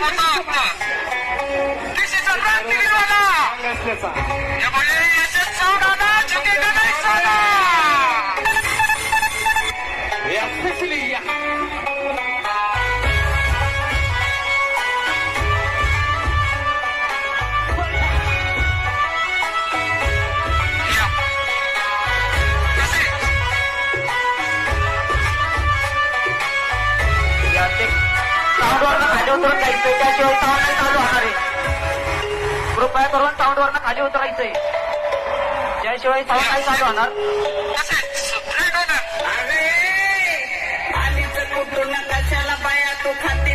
होता आपला दिशीचा क्रांतिवीरवाला त्यामुळे यशच सावधाना झुकेगा नाही साधा खाली उतरून जायचंय त्याशिवाय साऊंड नाही चालू होणार आहे. कृपया करून साऊंडवरनं खाली उतरायचंय त्याशिवाय साऊंड नाही चालू होणार. सुदृढ अरे आलीच कुठून कशाला बाया तू खाती